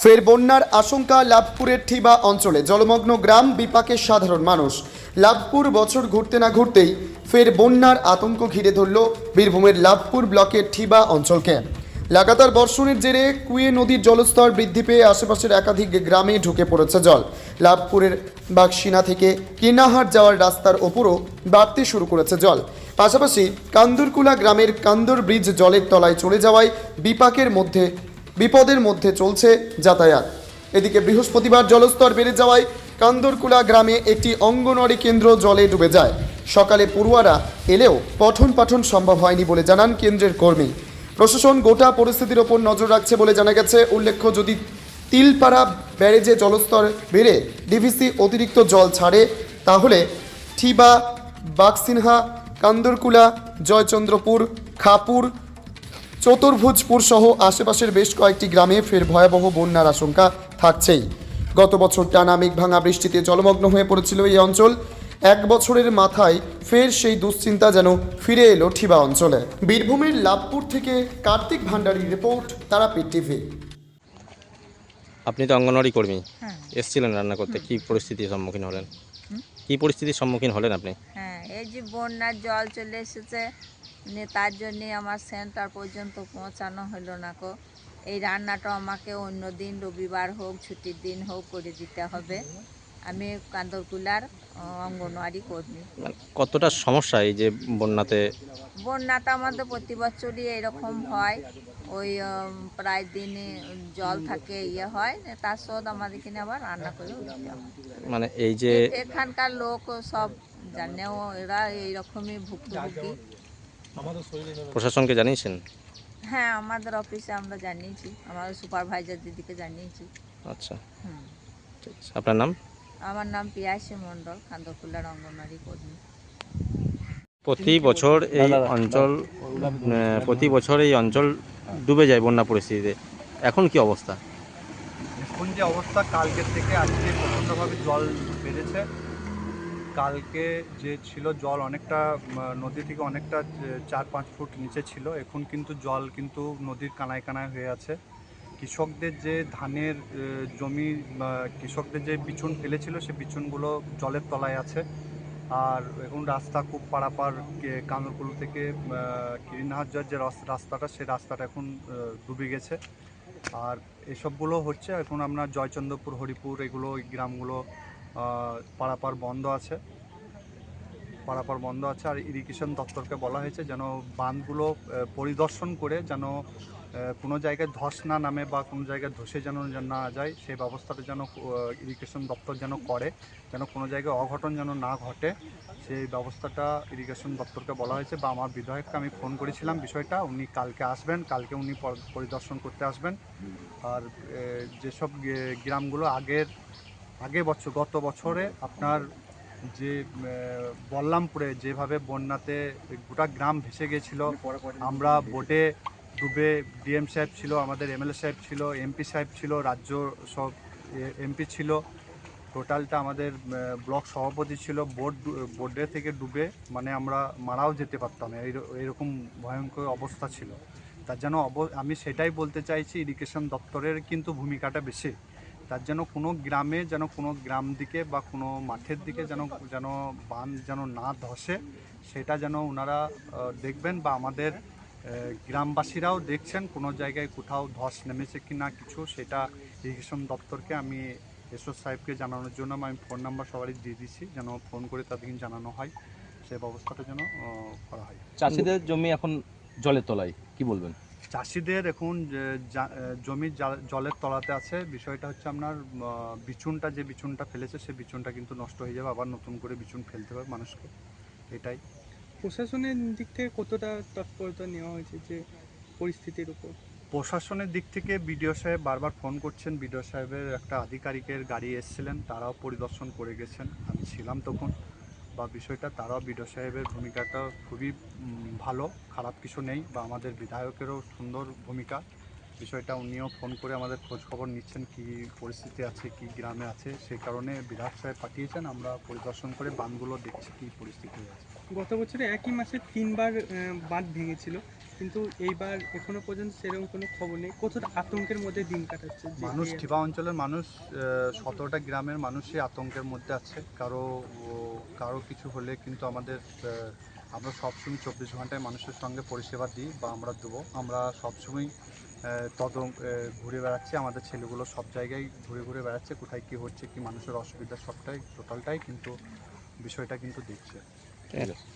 ফের বন্যার আশঙ্কা লাভপুরের ঠিবা অঞ্চলে জলমগ্ন গ্রাম বিপাকের সাধারণ মানুষ। লাভপুর বছর ঘুরতে না ঘুরতেই ফের বন্যার আতঙ্ক ঘিরে ধরল বীরভূমের লাভপুর ব্লকের ঠিবা অঞ্চলকে। লাগাতার বর্ষণের জেরে কুয়ে নদীর জলস্তর বৃদ্ধি পেয়ে আশেপাশের একাধিক গ্রামে ঢুকে পড়েছে জল। লাভপুরের বাক্সিনা থেকে কিনাহাট যাওয়ার রাস্তার ওপরও বাড়তে শুরু করেছে জল। পাশাপাশি কান্দুরকুলা গ্রামের কান্দর ব্রিজ জলের তলায় চলে যাওয়ায় বিপদের মধ্যে চলছে যাতায়াত। এদিকে বৃহস্পতিবার জলস্তর বেড়ে যাওয়ায় কান্দরকুলা গ্রামে একটি অঙ্গনওয়াড়ি কেন্দ্র জলে ডুবে যায়। সকালে পড়ুয়ারা এলেও পঠন পাঠন সম্ভব হয়নি বলে জানান কেন্দ্রের কর্মী। প্রশাসন গোটা পরিস্থিতির ওপর নজর রাখছে বলে জানা গেছে। উল্লেখ্য, যদি তিলপাড়া ব্যারেজে জলস্তর বেড়ে ডিভিসি অতিরিক্ত জল ছাড়ে তাহলে ঠিবা, বাক্সিনহা, কান্দরকুলা, জয়চন্দ্রপুর, খাপুর, চতুর্ভুজপুর সহ আশেপাশের বেশ কয়েকটি গ্রামে ফের ভয়াবহ বন্যার আশঙ্কা থাকছেই। গত বছর টানা মেঘভাঙা বৃষ্টিতে জলমগ্ন হয়ে পড়েছিল এই অঞ্চল। এক বছরের মাথায় ফের সেই দুশ্চিন্তা যেন ফিরে এলো ঠিবা অঞ্চলে। বীরভূমের লাভপুর থেকে কার্তিক ভান্ডারীর রিপোর্ট, তারাপীঠ টিভি। আপনি তো অঙ্গনওয়াড়ি কর্মী, হ্যাঁ এসেছিলেন রান্না করতে। কি পরিস্থিতির সম্মুখীন হলেন? কি পরিস্থিতির সম্মুখীন হলেন আপনি? হ্যাঁ, এই যে বন্যার জল চলে এসেছে, তার জন্যে আমার সেন্টার পর্যন্ত পৌঁছানো হলো না কো। এই রান্নাটা আমাকে অন্য দিন, রবিবার হোক, ছুটির দিন হোক, করে দিতে হবে। আমি কান্দরকুলার অঙ্গনওয়াড়ি কর্মী। মানে কতটা সমস্যা এই যে বন্যাতে? বন্যাটা আমাদের প্রতি বছরই এরকম হয়। ওই প্রায় দিনে জল থাকে, হয়, তার শোধ আমাদের কিনে আবার রান্না করেও দিতে হয়। মানে এই যে এখানকার লোক সব জানেও, এরা এইরকমই ভুক্তভোগী। প্রশাসনকে জানিয়েছেন? হ্যাঁ, আমাদের অফিসে আমরা জানিয়েছি, আমাদের সুপারভাইজার দিদিকে জানিয়েছি। আচ্ছা, হুম। ঠিক আছে। আপনার নাম? আমার নাম পিয়াসী মণ্ডল, কান্দরকুলার অঙ্গনওয়াড়ি কর্মী। প্রতি বছর এই অঞ্চল ডুবে যায় বন্যা পরিস্থিতিতে। এখন কি অবস্থা? এখন যে অবস্থা, কালকের থেকে আজকে প্রচণ্ডভাবে জল বেড়েছে। কালকে যে ছিল জল অনেকটা নদী থেকে অনেকটা 4-5 ফুট নিচে ছিল। এখন কিন্তু জল কিন্তু নদীর কানায় কানায় হয়ে আছে। কৃষকদের যে ধানের জমি, কৃষকদের যে বিচুন ফেলেছিল সে বিচুনগুলো জলের তলায় আছে। আর এখন রাস্তা খুব পারাপার, কান্দরকুল থেকে কিরিনহাট যাওয়ার যে রাস্তাটা, সেই রাস্তাটা এখন ডুবে গেছে। আর এসবগুলো হচ্ছে এখন আমরা জয়চন্দ্রপুর, হরিপুর, এগুলো ওই গ্রামগুলো পারাপার বন্ধ আছে। আর ইরিগেশন দপ্তরকে বলা হয়েছে যেন বাঁধগুলো পরিদর্শন করে যেন কোনো জায়গায় ধস না নামে বা কোনো জায়গায় ধসে যেন না যায়, সেই ব্যবস্থাটা যেন ইরিগেশন দপ্তর যেন করে, যেন কোনো জায়গায় অঘটন যেন না ঘটে, সেই ব্যবস্থাটা ইরিগেশন দপ্তরকে বলা হয়েছে। বা আমার বিধায়ককে আমি ফোন করেছিলাম বিষয়টা, উনি কালকে আসবেন, কালকে উনি পরিদর্শন করতে আসবেন। আর যেসব গ্রামগুলো গত বছরে আপনার যে বল্লামপুরে যেভাবে বন্যাতে গোটা গ্রাম ভেসে গিয়েছিল, আমরা বোটে ডুবে, ডিএম সাহেব ছিল, আমাদের এমএলএ সাহেব ছিল, এমপি সাহেব ছিল, রাজ্য সব এমপি ছিল, টোটালটা আমাদের ব্লক সভাপতি ছিল। বোটে থেকে ডুবে মানে আমরা মারাও যেতে পারতাম, এইরকম ভয়ঙ্কর অবস্থা ছিল। তার যেন আমি সেটাই বলতে চাইছি, ইরিগেশন দপ্তরের কিন্তু ভূমিকাটা বেশি। তার যেন কোনো গ্রামে, যেন কোনো গ্রাম দিকে বা কোনো মাঠের দিকে যেন বাঁধ যেন না ধসে, সেটা যেন ওনারা দেখবেন। বা আমাদের গ্রামবাসীরাও দেখছেন কোনো জায়গায় কোথাও ধস নেমেছে কি না কিছু, সেটা ইরিগেশন দপ্তরকে আমি এসও সাহেবকে জানানোর জন্য আমি ফোন নাম্বার সবারই দিয়ে দিচ্ছি, যেন ফোন করে তাদেরকে জানানো হয়, সেই ব্যবস্থাটা যেন করা হয়। চাষিদের জমি এখন জলের তলায়, কি বলবেন? চাষিদের এখন জমি জলের তলাতে আছে। বিষয়টা হচ্ছে আপনার যে বিচুনটা ফেলেছে সে বিচুনটা কিন্তু নষ্ট হয়ে যাবে, আবার নতুন করে বিচুন ফেলতে হবে মানুষকে, এটাই। প্রশাসনের দিক থেকে কতটা তৎপরতা নেওয়া হয়েছে যে পরিস্থিতির উপর? প্রশাসনের দিক থেকে বিডিও সাহেব বারবার ফোন করছেন, বিডিও সাহেবের একটা আধিকারিকের গাড়ি এসেছিলেন, তারাও পরিদর্শন করে গেছেন, আমি ছিলাম তখন। বা বিষয়টা তারাও, বিডিও সাহেবের ভূমিকাটা খুবই ভালো, খারাপ কিছু নেই। বা আমাদের বিধায়কেরও সুন্দর ভূমিকা। বিষয়টা উনিও ফোন করে আমাদের খোঁজ খবর নিচ্ছেন, কি পরিস্থিতি আছে, কি গ্রামে আছে, সেই কারণে বিধায়ক সাহেব পাঠিয়েছেন, আমরা পরিদর্শন করে বাঁধগুলো দেখছি কী পরিস্থিতি আছে। গত বছরে একই মাসে 3বার বাঁধ ভেঙেছিল, কিন্তু এইবার এখনো পর্যন্ত সেরকম কোনো খবর নেই, কতটা আতঙ্কের মধ্যে দিন কাটাচ্ছে যে মানুষ টিবা অঞ্চলের মানুষ 17টা গ্রামের মানুষই আতঙ্কের মধ্যে আছে। কারো কিছু হলে কিন্তু আমরা সবসময় 24 ঘন্টায় মানুষের সঙ্গে পরিষেবা দিই বা আমরা দেবো। আমরা সবসময় ঘুরে বেড়াচ্ছি, আমাদের ছেলেগুলো সব জায়গায় ঘুরে ঘুরে বেড়াচ্ছে, কোথায় কী হচ্ছে, কি মানুষের অসুবিধা, সবটাই টোটালটাই কিন্তু বিষয়টা কিন্তু দেখছে। ঠিক আছে।